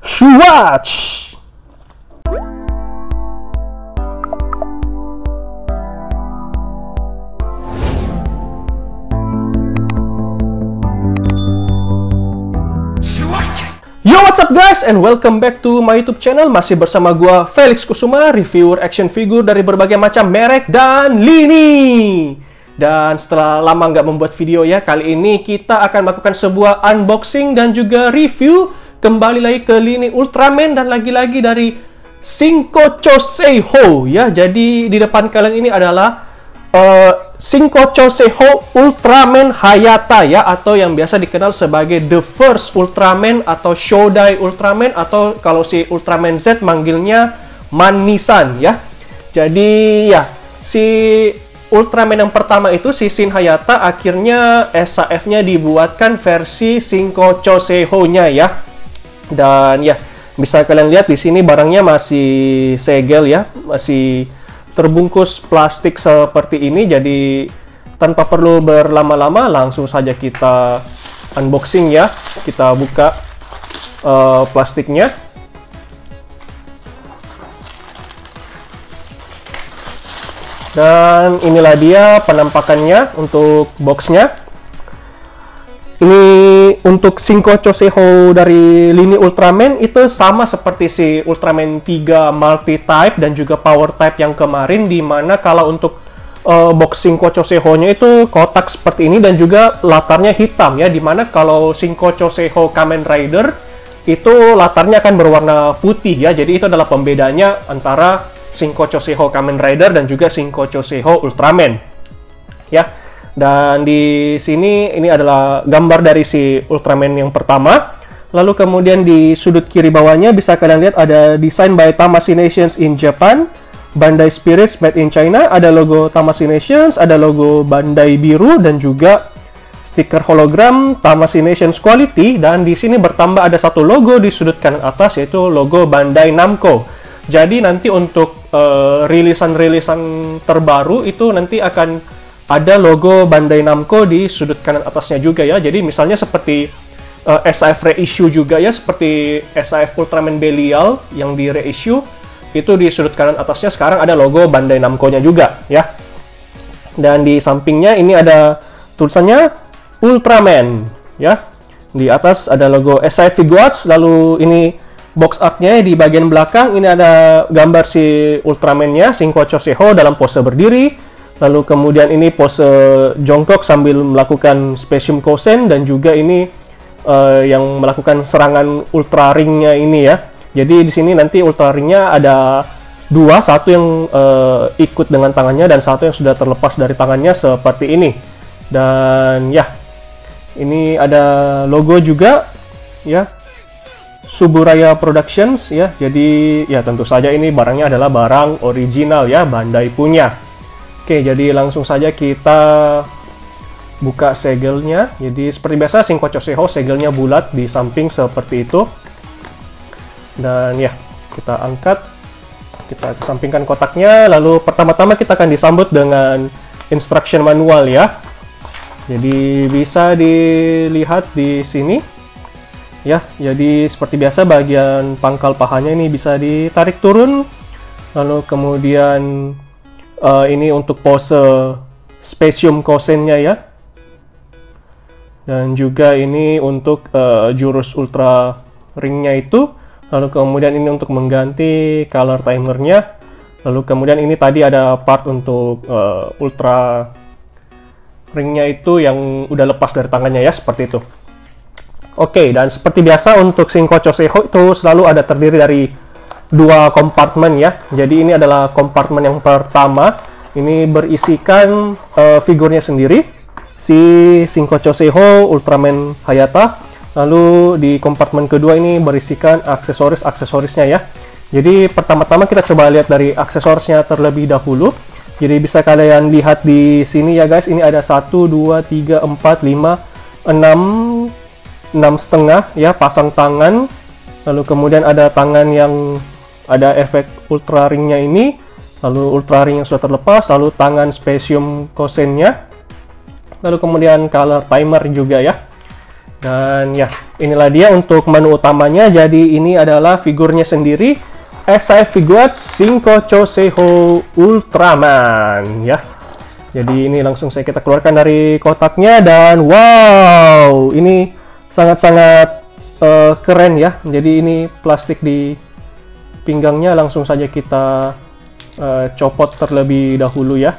Swatch! Yo, what's up guys, and welcome back to my YouTube channel. Masih bersama gua Felix Kusuma, reviewer action figure dari berbagai macam merek dan lini. Dan setelah lama nggak membuat video ya, kali ini kita akan melakukan sebuah unboxing dan juga review kembali lagi ke lini Ultraman dan lagi-lagi dari Shinkocho Seiho ya. Jadi di depan kalian ini adalah Shinkocho Seiho Ultraman Hayata ya, atau yang biasa dikenal sebagai The First Ultraman atau Shodai Ultraman, atau kalau si Ultraman Z manggilnya Manisan ya. Jadi ya, si Ultraman yang pertama itu si Shin Hayata akhirnya SAF-nya dibuatkan versi Shinkocho Seiho-nya ya. Dan ya, bisa kalian lihat di sini barangnya masih segel ya, masih terbungkus plastik seperti ini. Jadi tanpa perlu berlama-lama, langsung saja kita unboxing ya. Kita buka plastiknya. Dan inilah dia penampakannya untuk boxnya. Ini untuk Shinkocho Seiho dari lini Ultraman itu sama seperti si Ultraman 3 Multi-Type dan juga Power-Type yang kemarin, dimana kalau untuk box Shinkocho Seiho-nya itu kotak seperti ini dan juga latarnya hitam ya, dimana kalau Shinkocho Seiho Kamen Rider itu latarnya akan berwarna putih ya. Jadi itu adalah pembedanya antara Shinkocho Seiho Kamen Rider dan juga Shinkocho Seiho Ultraman ya. Dan di sini ini adalah gambar dari si Ultraman yang pertama. Lalu kemudian di sudut kiri bawahnya bisa kalian lihat ada desain by Tamashii Nations in Japan, Bandai Spirits made in China, ada logo Tamashii Nations, ada logo Bandai biru dan juga stiker hologram Tamashii Nations Quality. Dan di sini bertambah ada satu logo di sudut kanan atas, yaitu logo Bandai Namco. Jadi nanti untuk rilisan-rilisan terbaru itu nanti akan ada logo Bandai Namco di sudut kanan atasnya juga ya. Jadi misalnya seperti SAF reissue juga ya, seperti SAF Ultraman Belial yang di reissue itu di sudut kanan atasnya sekarang ada logo Bandai Namco-nya juga ya. Dan di sampingnya ini ada tulisannya Ultraman ya. Di atas ada logo SAF Figuarts. Lalu ini box art-nya di bagian belakang, ini ada gambar si Ultraman-nya Shinkocho Seiho dalam pose berdiri. Lalu kemudian ini pose jongkok sambil melakukan Specium Kosen, dan juga ini yang melakukan serangan Ultra Ring-nya ini ya. Jadi di sini nanti Ultra Ring-nya ada dua, satu yang ikut dengan tangannya dan satu yang sudah terlepas dari tangannya seperti ini. Dan ya, ini ada logo juga ya, Suburaya Productions ya. Jadi ya tentu saja ini barangnya adalah barang original ya, Bandai punya. Oke, jadi langsung saja kita buka segelnya. Jadi seperti biasa Shinkocho Seiho segelnya bulat di samping seperti itu. Dan ya, kita angkat, kita kesampingkan kotaknya. Lalu pertama-tama kita akan disambut dengan instruction manual ya. Jadi bisa dilihat di sini ya. Jadi seperti biasa bagian pangkal pahanya ini bisa ditarik turun. Lalu kemudian ini untuk pose Specium Kosen-nya ya. Dan juga ini untuk jurus Ultra Ring-nya itu. Lalu kemudian ini untuk mengganti color timer-nya. Lalu kemudian ini tadi ada part untuk Ultra Ring-nya itu yang udah lepas dari tangannya ya, seperti itu. Oke, dan seperti biasa untuk Shinkocho Seiho itu selalu ada terdiri dari dua kompartemen ya. Jadi ini adalah kompartemen yang pertama. Ini berisikan figurnya sendiri, si Shinkocho Seiho Ultraman Hayata. Lalu di kompartemen kedua ini berisikan aksesoris-aksesorisnya ya. Jadi pertama-tama kita coba lihat dari aksesorisnya terlebih dahulu. Jadi bisa kalian lihat di sini ya guys. Ini ada 1, 2, 3, 4, 5, 6 setengah ya pasang tangan. Lalu kemudian ada tangan yang ada efek Ultra Ring-nya ini, lalu Ultra Ring yang sudah terlepas, lalu tangan Specium Kosen-nya, lalu kemudian color timer juga ya. Dan ya, inilah dia untuk menu utamanya. Jadi ini adalah figurnya sendiri, SI Figuarts Shinko Choseiho Ultraman ya. Jadi ini langsung kita keluarkan dari kotaknya, dan wow, ini sangat-sangat keren ya. Jadi ini plastik di pinggangnya langsung saja kita copot terlebih dahulu ya.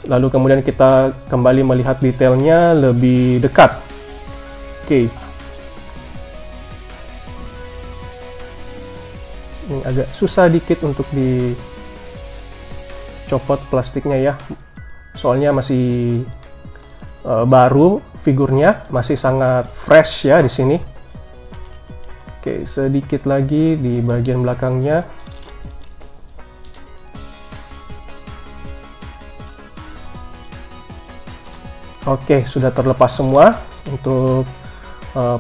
Lalu kemudian kita kembali melihat detailnya lebih dekat. Oke. Ini agak susah dikit untuk dicopot plastiknya ya. Soalnya masih baru figurnya, masih sangat fresh ya di sini. Oke, sedikit lagi di bagian belakangnya. Oke, sudah terlepas semua untuk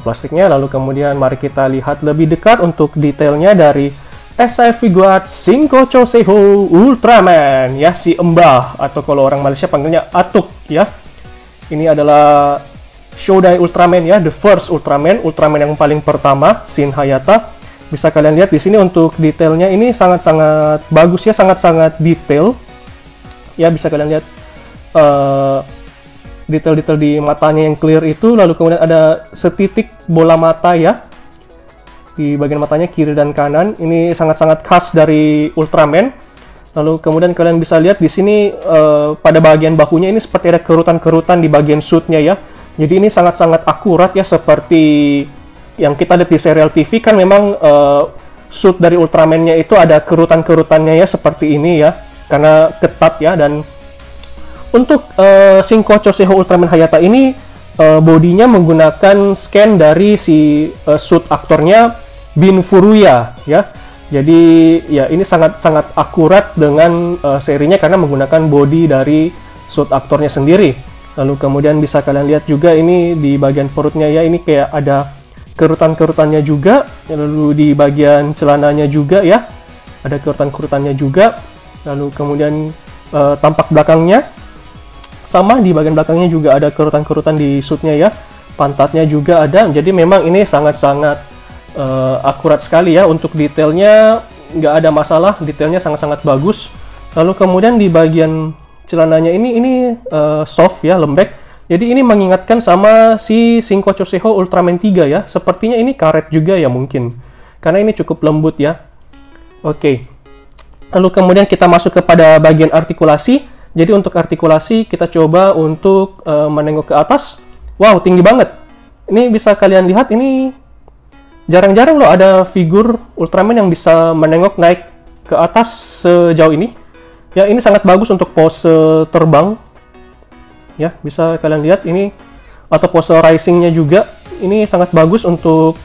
plastiknya. Lalu kemudian mari kita lihat lebih dekat untuk detailnya dari SI Figuarts Shinko Choseiho Ultraman ya, si Mbah, atau kalau orang Malaysia panggilnya Atuk ya. Ini adalah Shodai Ultraman ya, the first Ultraman yang paling pertama, Shin Hayata. Bisa kalian lihat di sini untuk detailnya ini sangat-sangat bagus ya, sangat-sangat detail. Ya, bisa kalian lihat detail-detail di matanya yang clear itu, lalu kemudian ada setitik bola mata ya di bagian matanya kiri dan kanan. Ini sangat-sangat khas dari Ultraman. Lalu kemudian kalian bisa lihat di sini pada bagian bahunya ini seperti ada kerutan-kerutan di bagian suitnya ya. Jadi ini sangat-sangat akurat ya, seperti yang kita lihat di serial TV kan memang suit dari Ultraman-nya itu ada kerutan-kerutannya ya, seperti ini ya, karena ketat ya. Dan untuk Shinko Choseiho Ultraman Hayata ini bodinya menggunakan scan dari si suit aktornya Bin Furuya ya. Jadi ya ini sangat-sangat akurat dengan serinya karena menggunakan body dari suit aktornya sendiri. Lalu kemudian bisa kalian lihat juga ini di bagian perutnya ya, ini kayak ada kerutan-kerutannya juga. Lalu di bagian celananya juga ya, ada kerutan-kerutannya juga. Lalu kemudian tampak belakangnya sama, di bagian belakangnya juga ada kerutan-kerutan di suitnya ya. Pantatnya juga ada. Jadi memang ini sangat-sangat akurat sekali ya, untuk detailnya nggak ada masalah, detailnya sangat-sangat bagus. Lalu kemudian di bagian celananya ini soft ya, lembek. Jadi ini mengingatkan sama si Shinko Choseiho Ultraman 3 ya. Sepertinya ini karet juga ya mungkin, karena ini cukup lembut ya. Oke. Lalu kemudian kita masuk kepada bagian artikulasi. Jadi untuk artikulasi kita coba untuk menengok ke atas. Wow, tinggi banget. Ini bisa kalian lihat, ini jarang-jarang loh ada figur Ultraman yang bisa menengok naik ke atas sejauh ini. Ya, ini sangat bagus untuk pose terbang. Ya, bisa kalian lihat ini, atau pose rising-nya juga. Ini sangat bagus untuk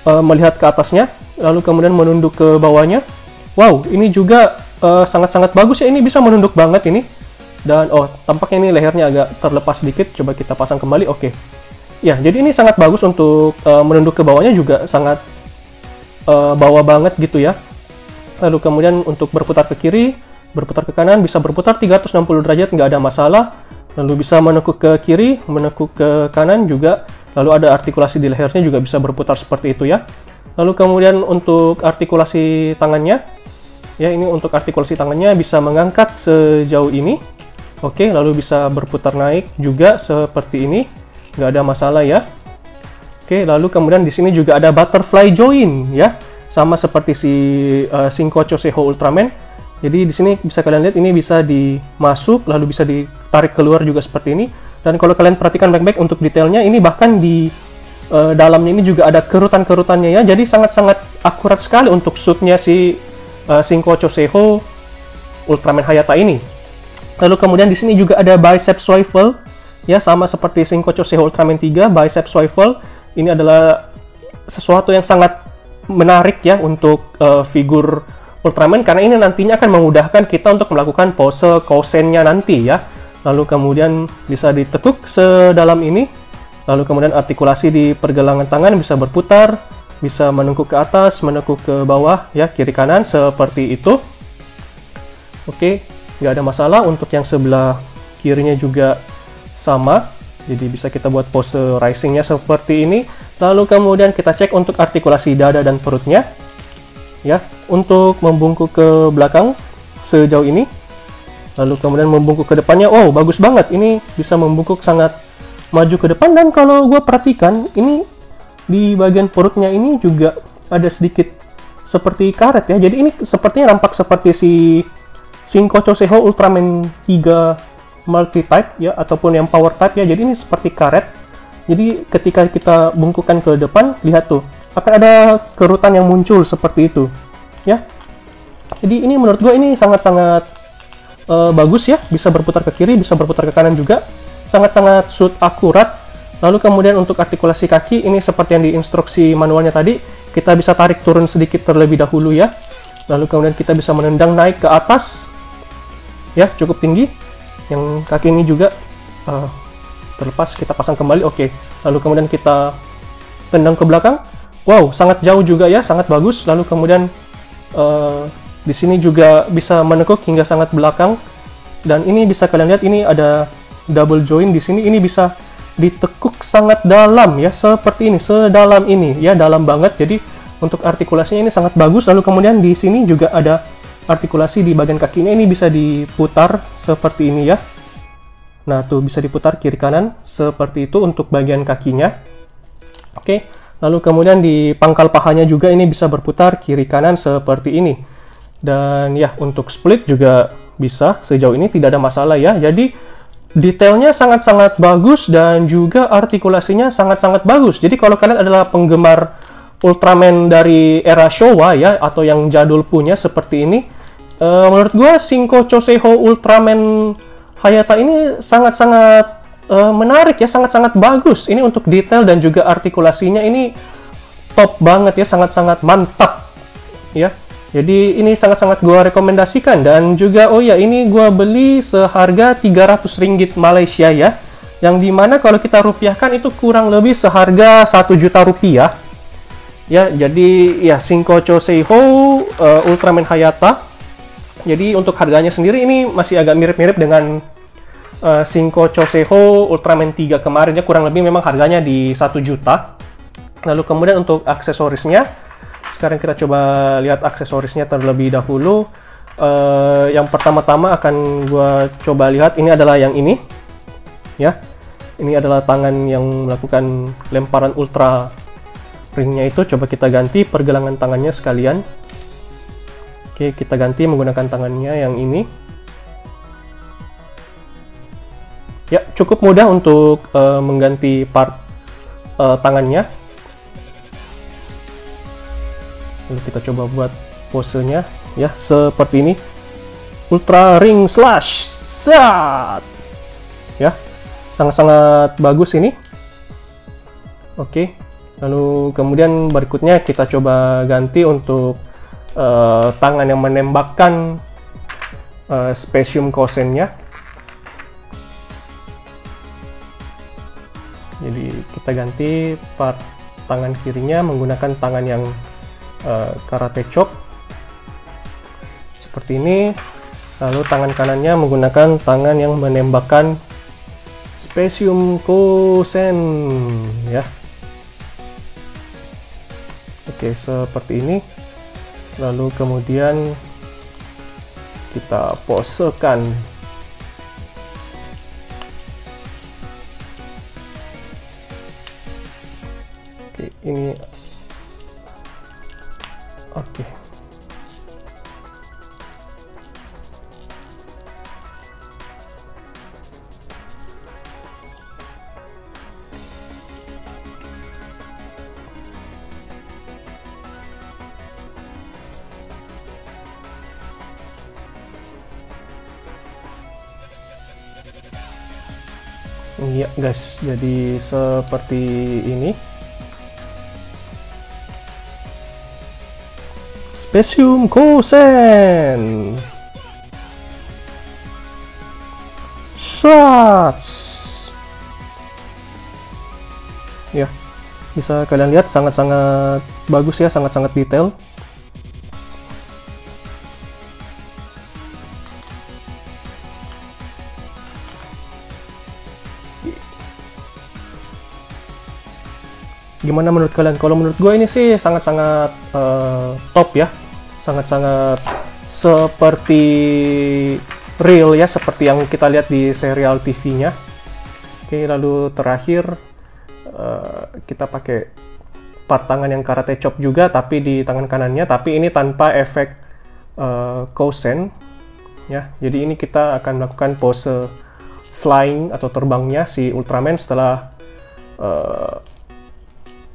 melihat ke atasnya, lalu kemudian menunduk ke bawahnya. Wow, ini juga sangat-sangat bagus ya, ini bisa menunduk banget ini. Dan tampaknya ini lehernya agak terlepas sedikit. Coba kita pasang kembali. Oke. Ya, jadi ini sangat bagus untuk menunduk ke bawahnya juga sangat bawah banget gitu ya. Lalu kemudian untuk berputar ke kiri, berputar ke kanan, bisa berputar 360 derajat, nggak ada masalah. Lalu bisa menekuk ke kiri, menekuk ke kanan juga. Lalu ada artikulasi di lehernya juga bisa berputar seperti itu ya. Lalu kemudian untuk artikulasi tangannya, ya ini untuk artikulasi tangannya bisa mengangkat sejauh ini. Oke, lalu bisa berputar naik juga seperti ini, nggak ada masalah ya. Oke, lalu kemudian di sini juga ada butterfly join ya, sama seperti si Shinko Choseiho Ultraman. Jadi di sini bisa kalian lihat ini bisa dimasuk, lalu bisa ditarik keluar juga seperti ini. Dan kalau kalian perhatikan baik-baik untuk detailnya, ini bahkan di dalamnya ini juga ada kerutan-kerutannya ya. Jadi sangat-sangat akurat sekali untuk suitnya si Shinko Choseiho Ultraman Hayata ini. Lalu kemudian di sini juga ada bicep swivel ya, sama seperti Shinko Choseiho Ultraman 3, bicep swivel. Ini adalah sesuatu yang sangat menarik ya untuk figur Ultraman, karena ini nantinya akan memudahkan kita untuk melakukan pose Kousennya nanti ya. Lalu kemudian bisa ditekuk sedalam ini. Lalu kemudian artikulasi di pergelangan tangan bisa berputar, bisa menekuk ke atas, menekuk ke bawah ya, kiri kanan seperti itu. Oke, nggak ada masalah. Untuk yang sebelah kirinya juga sama. Jadi bisa kita buat pose risingnya seperti ini. Lalu kemudian kita cek untuk artikulasi dada dan perutnya. Ya, untuk membungkuk ke belakang sejauh ini. Lalu kemudian membungkuk ke depannya. Oh, bagus banget. Ini bisa membungkuk sangat maju ke depan. Dan kalau gue perhatikan, ini di bagian perutnya ini juga ada sedikit seperti karet ya. Jadi ini sepertinya nampak seperti si Shinkocho Seihou Ultraman 3 multi-type ya, ataupun yang power type ya. Jadi ini seperti karet. Jadi ketika kita bungkukkan ke depan, lihat tuh, akan ada kerutan yang muncul seperti itu ya. Jadi ini menurut gue ini sangat-sangat bagus ya, bisa berputar ke kiri, bisa berputar ke kanan juga, sangat-sangat shoot akurat. Lalu kemudian untuk artikulasi kaki, ini seperti yang di instruksi manualnya tadi, kita bisa tarik turun sedikit terlebih dahulu ya. Lalu kemudian kita bisa menendang naik ke atas ya, cukup tinggi. Yang kaki ini juga terlepas, kita pasang kembali. Oke. Lalu kemudian kita tendang ke belakang. Wow, sangat jauh juga ya, sangat bagus. Lalu kemudian di sini juga bisa menekuk hingga sangat belakang. Dan ini bisa kalian lihat, ini ada double joint di sini. Ini bisa ditekuk sangat dalam ya, seperti ini, sedalam ini ya, dalam banget. Jadi untuk artikulasinya ini sangat bagus. Lalu kemudian di sini juga ada artikulasi di bagian kakinya, ini bisa diputar seperti ini ya. Nah, tuh bisa diputar kiri kanan seperti itu untuk bagian kakinya. Oke. Lalu kemudian di pangkal pahanya juga ini bisa berputar kiri kanan seperti ini. Dan ya, untuk split juga bisa, sejauh ini tidak ada masalah ya. Jadi detailnya sangat-sangat bagus dan juga artikulasinya sangat-sangat bagus. Jadi kalau kalian adalah penggemar Ultraman dari era Showa ya, atau yang jadul punya seperti ini, menurut gue Shinkocho Seihou Ultraman Hayata ini sangat-sangat menarik ya, sangat-sangat bagus. Ini untuk detail dan juga artikulasinya ini top banget ya, sangat-sangat mantap ya. Jadi ini sangat-sangat gue rekomendasikan. Dan juga oh ya, ini gue beli seharga 300 ringgit Malaysia ya, yang dimana kalau kita rupiahkan itu kurang lebih seharga 1 juta rupiah ya. Jadi ya, Shinkocho Seihou Ultraman Hayata. Jadi untuk harganya sendiri ini masih agak mirip-mirip dengan Shinkocho Seihou Ultraman 3 kemarin ya, kurang lebih memang harganya di 1 juta. Lalu kemudian untuk aksesorisnya, sekarang kita coba lihat aksesorisnya terlebih dahulu. Yang pertama-tama akan gua coba lihat, ini adalah yang ini ya. Ini adalah tangan yang melakukan lemparan ultra ringnya itu. Coba kita ganti pergelangan tangannya sekalian. Oke, kita ganti menggunakan tangannya yang ini. Ya, cukup mudah untuk mengganti part tangannya. Lalu kita coba buat posenya ya, seperti ini. Ultra Ring Slash. Set. Ya, sangat-sangat bagus ini. Oke. Lalu kemudian berikutnya kita coba ganti untuk tangan yang menembakkan Specium Kosennya. Jadi kita ganti part tangan kirinya menggunakan tangan yang karate chop seperti ini. Lalu tangan kanannya menggunakan tangan yang menembakkan Specium Kosen ya. Oke, seperti ini. Lalu kemudian kita posekan. Oke, ini oke. Iya guys, jadi seperti ini. Specium Kosen. Shots. Ya, bisa kalian lihat sangat-sangat bagus ya, sangat-sangat detail. Gimana menurut kalian? Kalau menurut gue ini sih sangat-sangat top ya, sangat-sangat seperti real ya, seperti yang kita lihat di serial TV-nya. Oke, lalu terakhir kita pakai part tangan yang karate chop juga, tapi di tangan kanannya, tapi ini tanpa efek Kousen ya. Jadi ini kita akan melakukan pose flying atau terbangnya si Ultraman setelah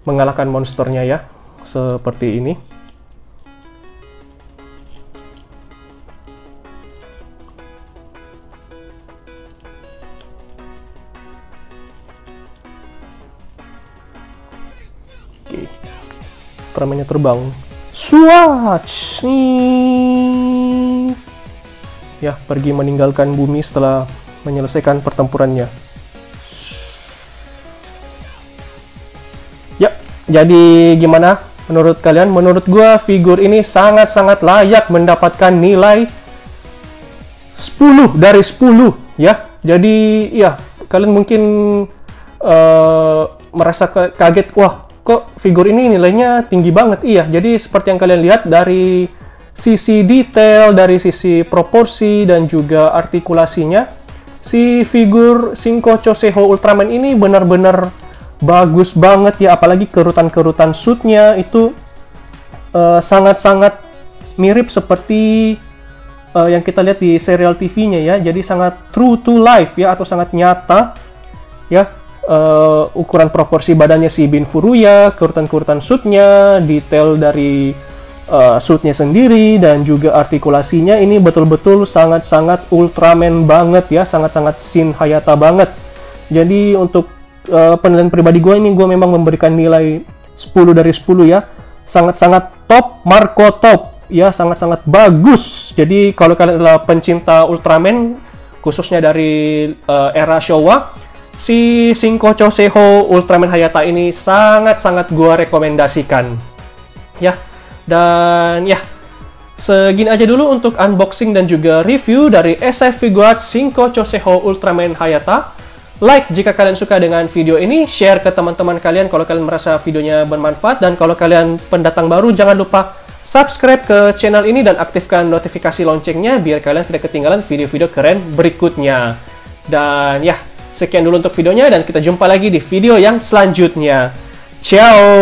mengalahkan monsternya ya, seperti ini. Oke, Ultramannya terbang, swatch nih ya, pergi meninggalkan bumi setelah menyelesaikan pertempurannya. Ya, jadi gimana menurut kalian? Menurut gua figur ini sangat-sangat layak mendapatkan nilai 10 dari 10 ya. Jadi ya, kalian mungkin merasa kaget, wah kok figur ini nilainya tinggi banget. Iya, jadi seperti yang kalian lihat dari sisi detail, dari sisi proporsi, dan juga artikulasinya, si figur Shinko Choseho Ultraman ini benar-benar bagus banget ya. Apalagi kerutan-kerutan suitnya itu sangat-sangat mirip seperti yang kita lihat di serial TV-nya ya. Jadi sangat true to life ya, atau sangat nyata ya. Ukuran proporsi badannya si Bin Furuya, kerutan-kerutan suitnya, detail dari suitnya sendiri, dan juga artikulasinya ini betul-betul sangat-sangat Ultraman banget ya, sangat-sangat Shin Hayata banget. Jadi untuk penilaian pribadi gue ini, gue memang memberikan nilai 10 dari 10 ya, sangat-sangat top, Marco top ya, sangat-sangat bagus. Jadi kalau kalian adalah pencinta Ultraman, khususnya dari era Showa, si Shinko Choseho Ultraman Hayata ini sangat-sangat gua rekomendasikan ya. Dan ya, segini aja dulu untuk unboxing dan juga review dari SI Figuarts Shinko Choseho Ultraman Hayata. Like jika kalian suka dengan video ini, share ke teman-teman kalian kalau kalian merasa videonya bermanfaat, dan kalau kalian pendatang baru, jangan lupa subscribe ke channel ini dan aktifkan notifikasi loncengnya biar kalian tidak ketinggalan video-video keren berikutnya. Dan ya, sekian dulu untuk videonya, dan kita jumpa lagi di video yang selanjutnya. Ciao!